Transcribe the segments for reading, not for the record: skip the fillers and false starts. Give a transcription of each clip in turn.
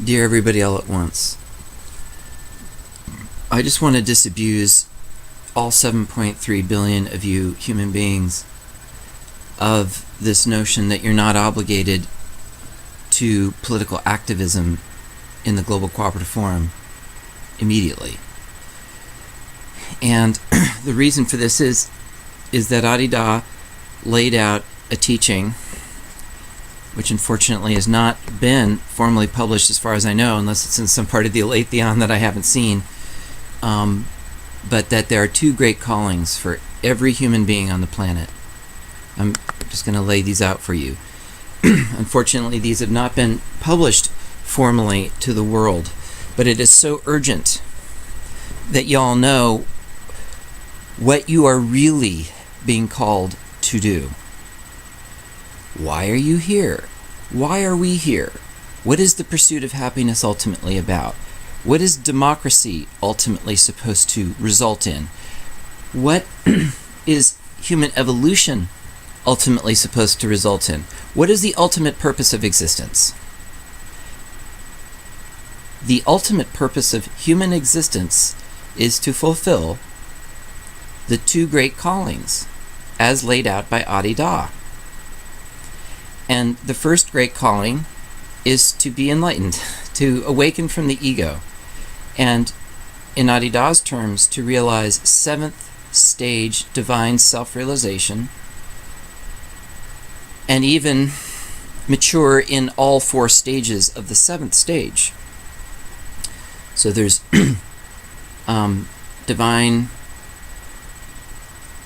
Dear everybody all at once, I just want to disabuse all 7.3 billion of you human beings of this notion that you're not obligated to political activism in the Global Cooperative Forum immediately. And the reason for this is that Adi Da laid out a teaching which unfortunately has not been formally published as far as I know, unless it's in some part of the Aletheon that I haven't seen, but that there are two great callings for every human being on the planet. I'm just going to lay these out for you. Unfortunately, these have not been published formally to the world, but it is so urgent that y'all know what you are really being called to do. Why are you here? Why are we here? What is the pursuit of happiness ultimately about? What is democracy ultimately supposed to result in? What is human evolution ultimately supposed to result in? What is the ultimate purpose of existence? The ultimate purpose of human existence is to fulfill the two great callings as laid out by Adi Da. And the first great calling is to be enlightened, to awaken from the ego, and in Adi Da's terms, to realize seventh stage divine self-realization, and even mature in all four stages of the seventh stage. So there's divine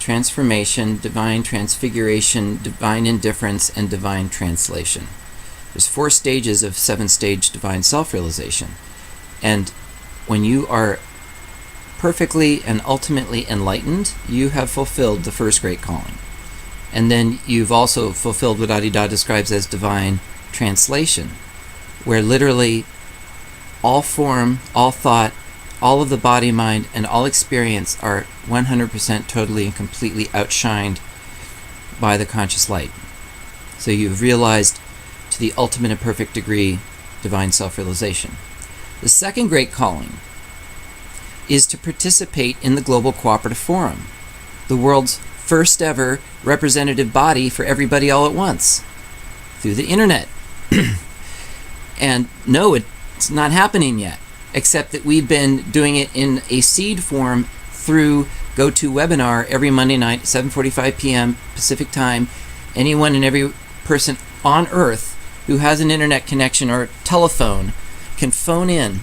transformation, divine transfiguration, divine indifference, and divine translation. There's four stages of seven-stage divine self-realization. And when you are perfectly and ultimately enlightened, you have fulfilled the first great calling. And then you've also fulfilled what Adi Da describes as divine translation, where literally all form, all thought, all of the body, mind, and all experience are 100% totally and completely outshined by the conscious light. So you've realized to the ultimate and perfect degree divine self-realization. The second great calling is to participate in the Global Cooperative Forum, the world's first ever representative body for everybody all at once, through the internet. And no, it's not happening yet, except that we've been doing it in a seed form through GoToWebinar every Monday night, 7:45 p.m. Pacific time. Anyone and every person on Earth who has an internet connection or telephone can phone in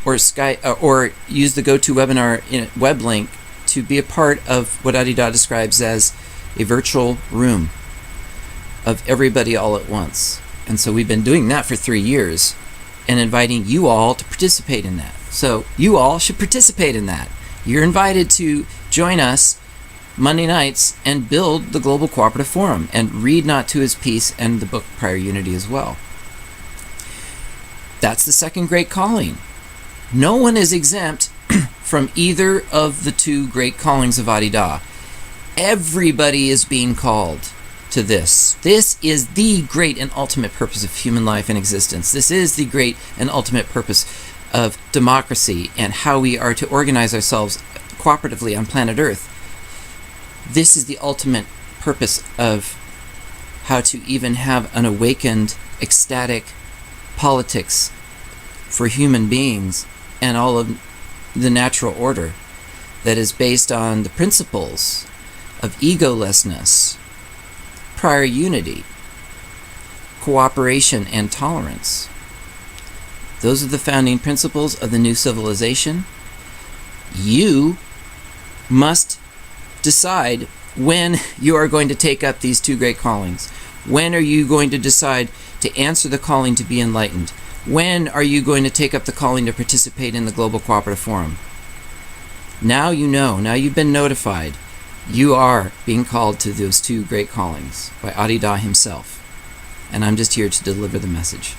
or Skype or use the GoToWebinar web link to be a part of what Adi Da describes as a virtual room of everybody all at once. And so we've been doing that for 3 years and inviting you all to participate in that. So you all should participate in that. You're invited to join us Monday nights and build the Global Cooperative Forum and read Not To His Peace and the book Prior Unity as well. That's the second great calling. No one is exempt from either of the two great callings of Adi Da. Everybody is being called to this. This is the great and ultimate purpose of human life and existence. This is the great and ultimate purpose of democracy and how we are to organize ourselves cooperatively on planet Earth. This is the ultimate purpose of how to even have an awakened, ecstatic politics for human beings and all of the natural order that is based on the principles of egolessness, prior unity, cooperation, and tolerance. Those are the founding principles of the new civilization. You must decide when you are going to take up these two great callings. When are you going to decide to answer the calling to be enlightened? When are you going to take up the calling to participate in the Global Cooperative Forum? Now you know. Now you've been notified. You are being called to those two great callings by Adi Da himself. And I'm just here to deliver the message.